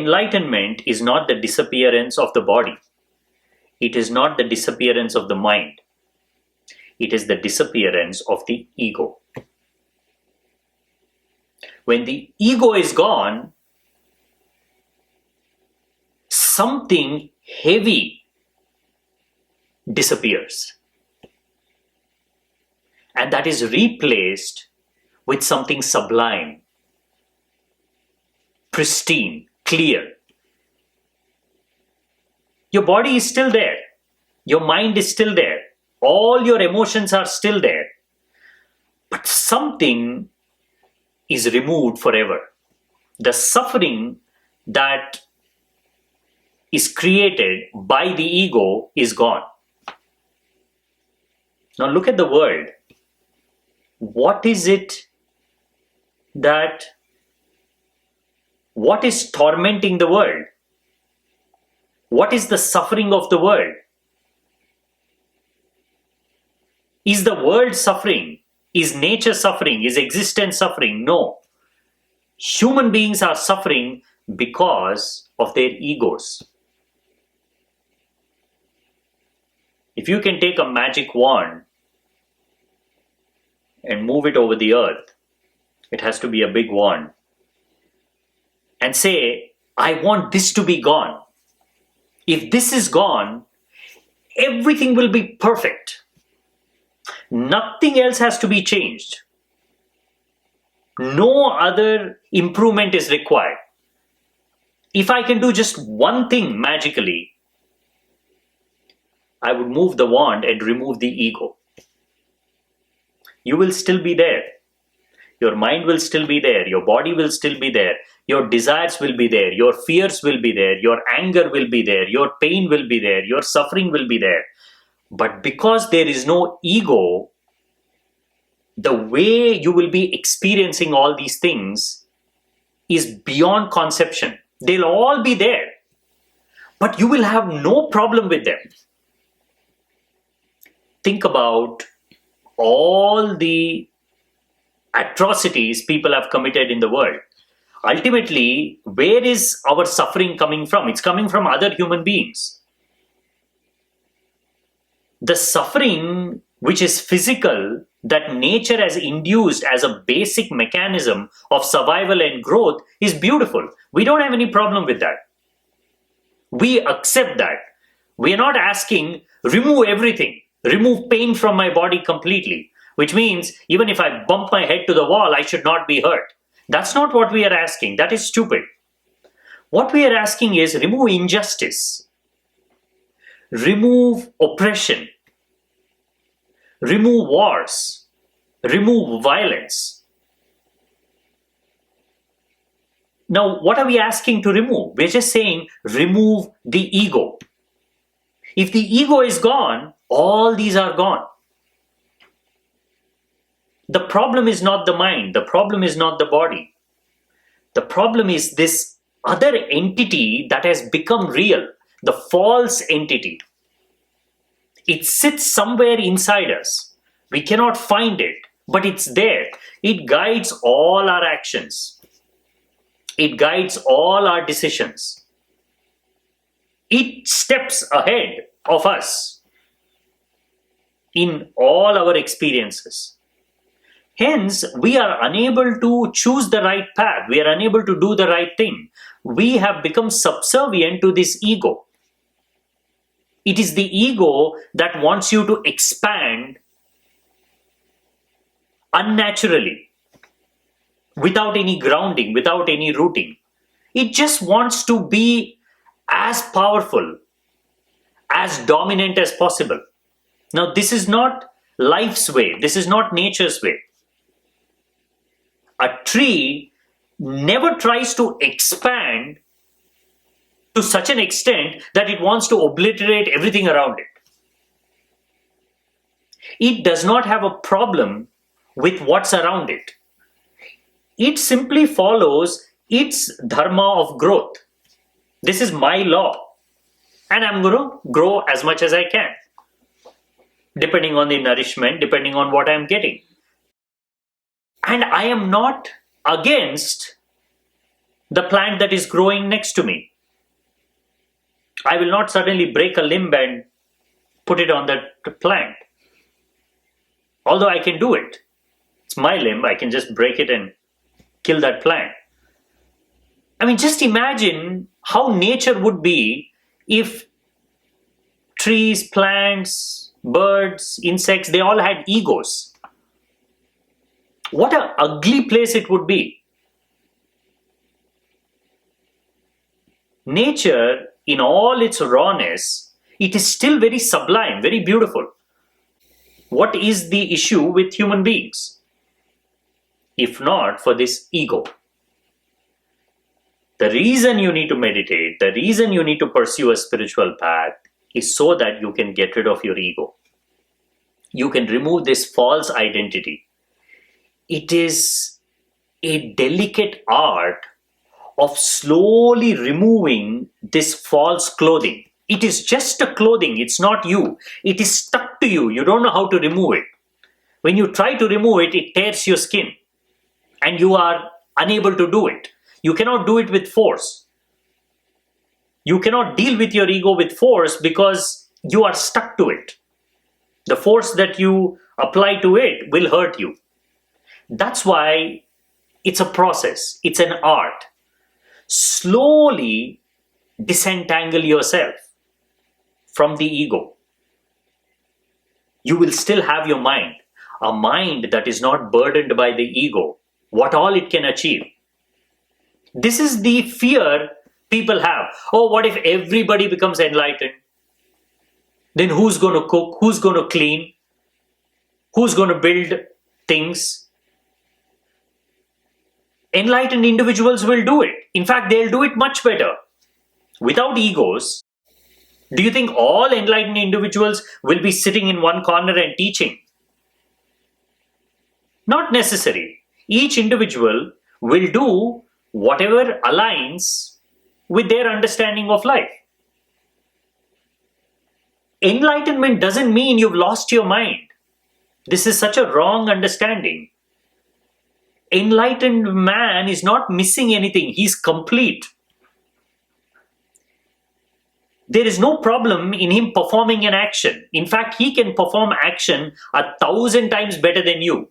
enlightenment is not the disappearance of the body. It is not the disappearance of the mind. It is the disappearance of the ego. When the ego is gone, something heavy disappears. And that is replaced with something sublime, pristine, clear. Your body is still there. Your mind is still there. All your emotions are still there. But something is removed forever. The suffering that is created by the ego is gone. Now look at the world. What is tormenting the world? What is the suffering of the world? Is the world suffering? Is nature suffering? Is existence suffering? No. Human beings are suffering because of their egos. If you can take a magic wand and move it over the earth, it has to be a big wand, and say, I want this to be gone. If this is gone, everything will be perfect. Nothing else has to be changed. No other improvement is required. If I can do just one thing magically, I would move the wand and remove the ego. You will still be there. Your mind will still be there. Your body will still be there. Your desires will be there. Your fears will be there. Your anger will be there. Your pain will be there. Your suffering will be there. But because there is no ego, the way you will be experiencing all these things is beyond conception. They'll all be there, but you will have no problem with them. Think about all the atrocities people have committed in the world. Ultimately, where is our suffering coming from? It's coming from other human beings. The suffering which is physical, that nature has induced as a basic mechanism of survival and growth, is beautiful. We don't have any problem with that. We accept that. We are not asking, remove everything, remove pain from my body completely, which means even if I bump my head to the wall, I should not be hurt. That's not what we are asking. That is stupid. What we are asking is remove injustice, remove oppression, remove wars, remove violence. Now, what are we asking to remove? We're just saying remove the ego. If the ego is gone, all these are gone. The problem is not the mind. The problem is not the body. The problem is this other entity that has become real, the false entity. It sits somewhere inside us. We cannot find it, but it's there. It guides all our actions. It guides all our decisions. It steps ahead of us in all our experiences. Hence, we are unable to choose the right path. We are unable to do the right thing. We have become subservient to this ego. It is the ego that wants you to expand unnaturally, without any grounding, without any rooting. It just wants to be as powerful, as dominant as possible. Now, this is not life's way. This is not nature's way. A tree never tries to expand to such an extent that it wants to obliterate everything around it. It does not have a problem with what's around it. It simply follows its dharma of growth. This is my law, and I'm going to grow as much as I can, depending on the nourishment, depending on what I'm getting. And I am not against the plant that is growing next to me. I will not suddenly break a limb and put it on that plant. Although I can do it. It's my limb, I can just break it and kill that plant. I mean, just imagine how nature would be if trees, plants, birds, insects, they all had egos. What an ugly place it would be. Nature, in all its rawness, it is still very sublime, very beautiful. What is the issue with human beings? If not for this ego. The reason you need to meditate, the reason you need to pursue a spiritual path is so that you can get rid of your ego. You can remove this false identity. It is a delicate art of slowly removing this false clothing. It is just a clothing, it's not you. It is stuck to you, you don't know how to remove it. When you try to remove it, it tears your skin and you are unable to do it. You cannot do it with force. You cannot deal with your ego with force because you are stuck to it. The force that you apply to it will hurt you. That's why it's a process, it's an art. Slowly disentangle yourself from the ego. You will still have your mind, a mind that is not burdened by the ego, what all it can achieve. This is the fear people have. Oh, what if everybody becomes enlightened? Then who's going to cook? Who's going to clean? Who's going to build things? Enlightened individuals will do it. In fact, they'll do it much better. Without egos, do you think all enlightened individuals will be sitting in one corner and teaching? Not necessary. Each individual will do whatever aligns with their understanding of life. Enlightenment doesn't mean you've lost your mind. This is such a wrong understanding. Enlightened man is not missing anything. He's complete. There is no problem in him performing an action. In fact, he can perform action 1,000 times better than you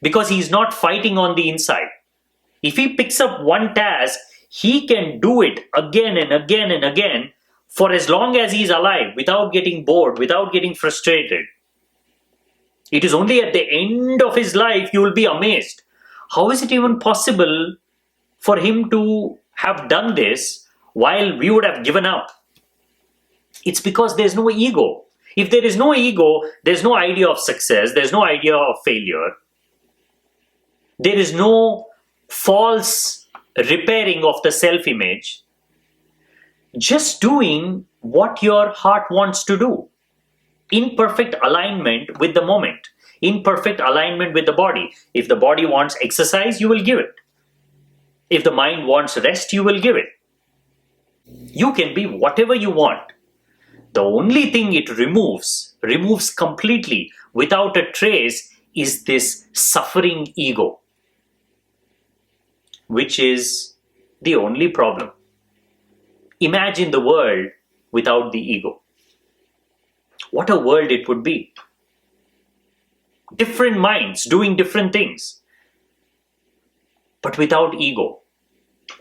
because he's not fighting on the inside. If he picks up one task, he can do it again and again and again for as long as he's alive without getting bored, without getting frustrated. It is only at the end of his life you will be amazed. How is it even possible for him to have done this while we would have given up? It's because there's no ego. If there is no ego, there's no idea of success, there's no idea of failure. There is no false repairing of the self-image. Just doing what your heart wants to do. In perfect alignment with the moment. In perfect alignment with the body. If the body wants exercise, you will give it. If the mind wants rest, you will give it. You can be whatever you want. The only thing it removes completely without a trace is this suffering ego, which is the only problem. Imagine the world without the ego. What a world it would be. Different minds doing different things, but without ego.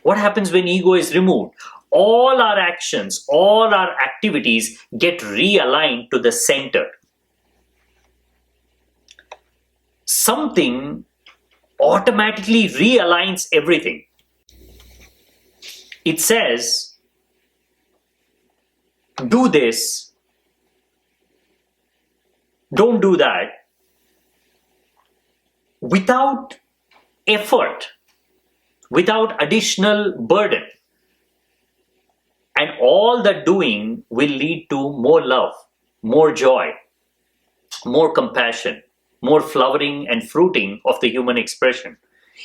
What happens when ego is removed? All our actions, all our activities get realigned to the center. Something automatically realigns everything. It says, do this, don't do that, without effort, without additional burden. And all that doing will lead to more love, more joy, more compassion, more flowering and fruiting of the human expression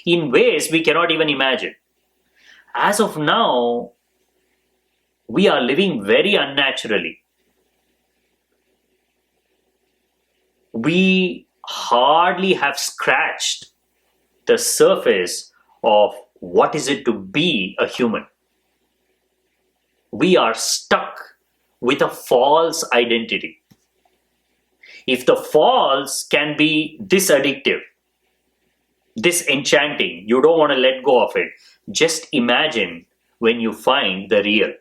in ways we cannot even imagine. As of now, we are living very unnaturally. We hardly have scratched the surface of what is it to be a human. We are stuck with a false identity. If the false can be this addictive, this enchanting, you don't want to let go of it, just imagine when you find the real.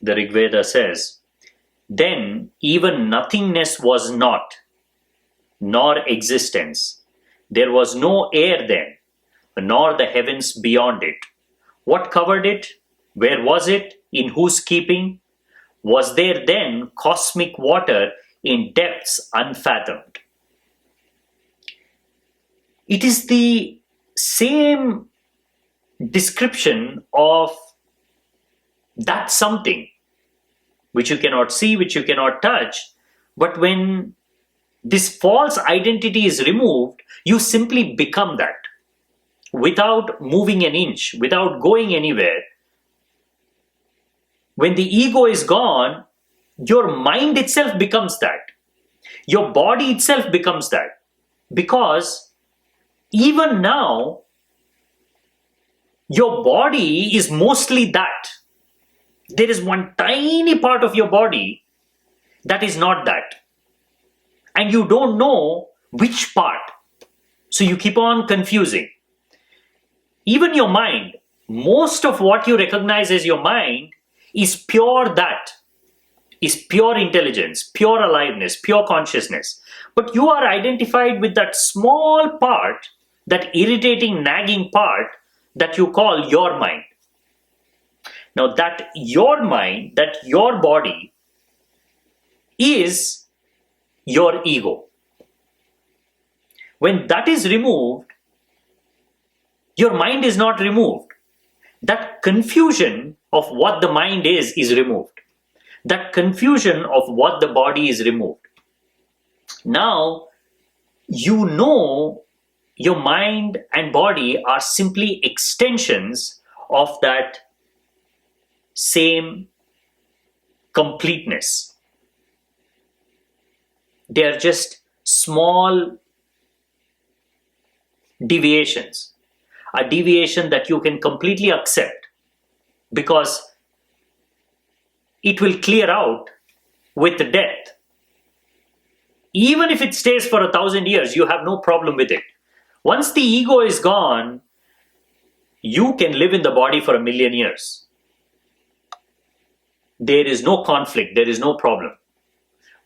The Rig Veda says, then even nothingness was not, nor existence. There was no air then, nor the heavens beyond it. What covered it? Where was it? In whose keeping? Was there then cosmic water in depths unfathomed? It is the same description of that something which you cannot see, which you cannot touch. But when this false identity is removed, you simply become that without moving an inch, without going anywhere. When the ego is gone, your mind itself becomes that. Your body itself becomes that. Because even now, your body is mostly that. There is one tiny part of your body that is not that. And you don't know which part. So you keep on confusing. Even your mind, most of what you recognize as your mind is pure that, is pure intelligence, pure aliveness, pure consciousness. But you are identified with that small part, that irritating, nagging part that you call your mind. Now that your mind, that your body is your ego. When that is removed, your mind is not removed. That confusion of what the mind is removed. That confusion of what the body is removed. Now, you know your mind and body are simply extensions of that same completeness. They are just small deviations. A deviation that you can completely accept because it will clear out with death. Even if it stays for 1,000 years, you have no problem with it. Once the ego is gone, you can live in the body for 1,000,000 years. There is no conflict, there is no problem.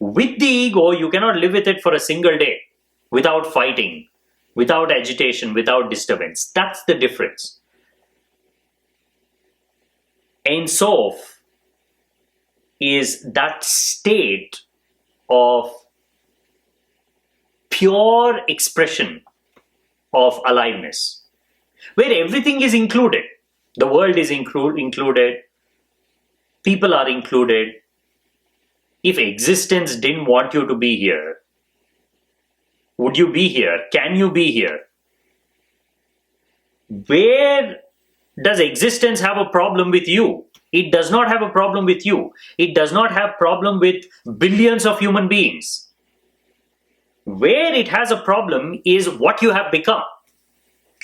With the ego, you cannot live with it for a single day without fighting, without agitation, without disturbance. That's the difference. Ein Sof is that state of pure expression of aliveness, where everything is included. The world is included, people are included. If existence didn't want you to be here, would you be here? Can you be here? Where does existence have a problem with you? It does not have a problem with you. It does not have a problem with billions of human beings. Where it has a problem is what you have become,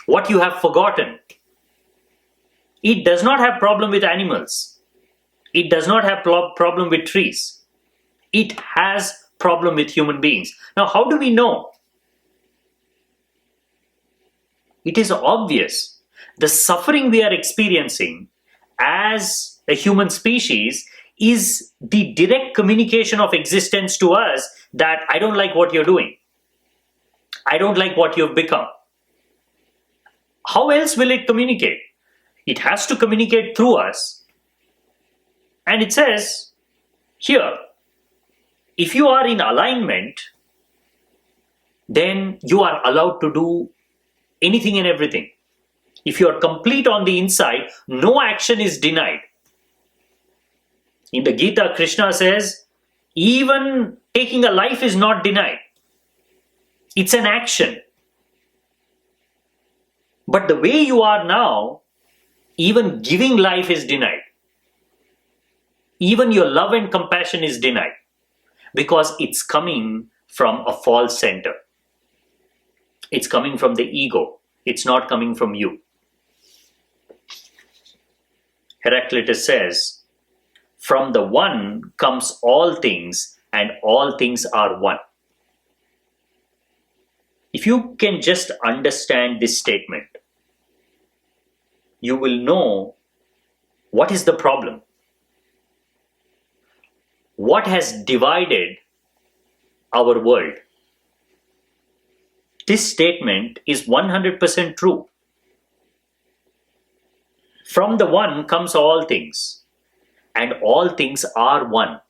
what you have forgotten. It does not have a problem with animals. It does not have a problem with trees. It has a problem with human beings. Now, how do we know? It is obvious. The suffering we are experiencing as a human species is the direct communication of existence to us that I don't like what you're doing. I don't like what you've become. How else will it communicate? It has to communicate through us. And it says here, if you are in alignment, then you are allowed to do anything and everything. If you are complete on the inside, no action is denied. In the Gita, Krishna says, even taking a life is not denied. It's an action. But the way you are now, even giving life is denied. Even your love and compassion is denied. Because it's coming from a false center. It's coming from the ego. It's not coming from you. Heraclitus says, from the one comes all things, and all things are one. If you can just understand this statement, you will know what is the problem. What has divided our world? This statement is 100% true. From the one comes all things, and all things are one.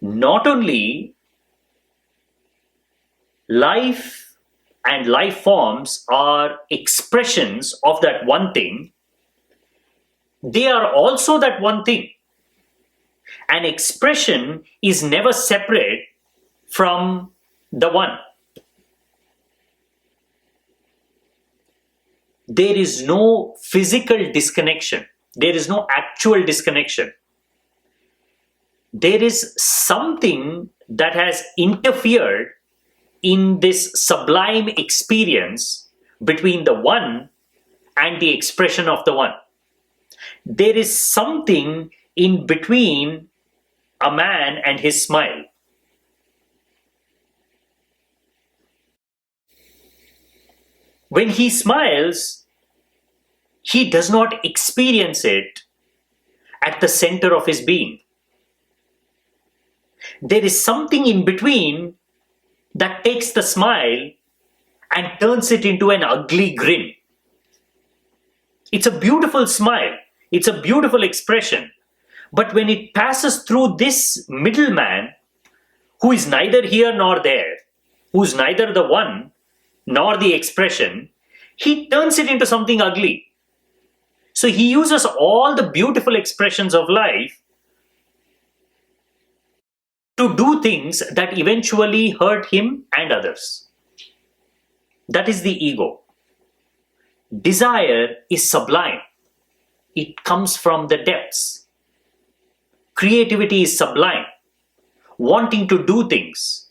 Not only life and life forms are expressions of that one thing, they are also that one thing. An expression is never separate from the one. There is no physical disconnection. There is no actual disconnection. There is something that has interfered in this sublime experience between the one and the expression of the one. There is something in between a man and his smile. When he smiles, he does not experience it at the center of his being. There is something in between that takes the smile and turns it into an ugly grin. It's a beautiful smile. It's a beautiful expression. But when it passes through this middleman, who is neither here nor there, who's neither the one nor the expression, he turns it into something ugly. So he uses all the beautiful expressions of life to do things that eventually hurt him and others. That is the ego. Desire is sublime. It comes from the depths. Creativity is sublime. Wanting to do things.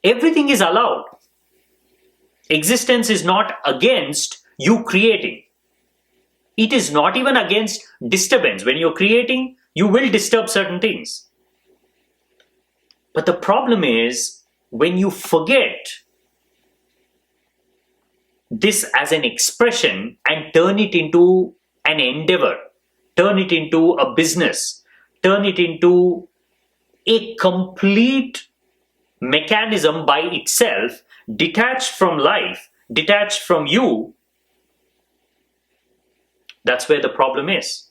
Everything is allowed. Existence is not against you creating. It is not even against disturbance. When you're creating, you will disturb certain things. But the problem is when you forget this as an expression and turn it into an endeavor, turn it into a business, turn it into a complete mechanism by itself, detached from life, detached from you, that's where the problem is.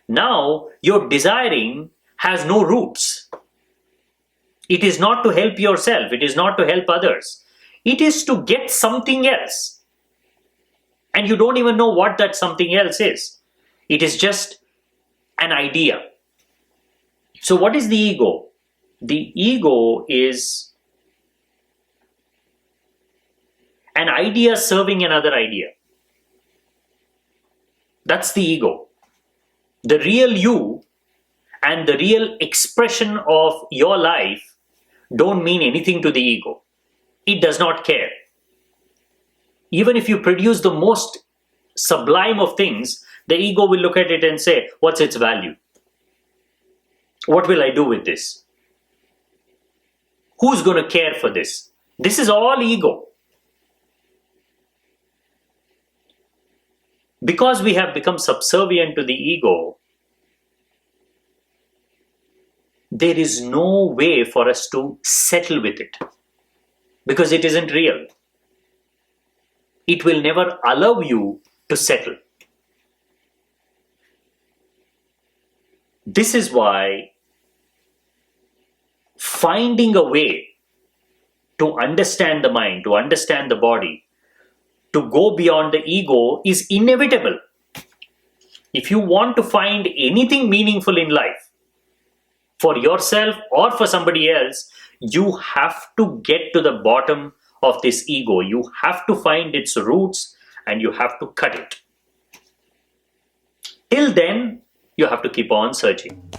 Now, your desiring has no roots. It is not to help yourself. It is not to help others. It is to get something else. And you don't even know what that something else is. It is just an idea. So what is the ego? The ego is an idea serving another idea. That's the ego. The real you and the real expression of your life don't mean anything to the ego. It does not care. Even if you produce the most sublime of things, the ego will look at it and say, what's its value? What will I do with this? Who's going to care for this? This is all ego. Because we have become subservient to the ego, there is no way for us to settle with it. Because it isn't real. It will never allow you to settle. This is why finding a way to understand the mind, to understand the body, to go beyond the ego is inevitable. If you want to find anything meaningful in life, for yourself or for somebody else, you have to get to the bottom of this ego. You have to find its roots and you have to cut it. Till then, you have to keep on searching.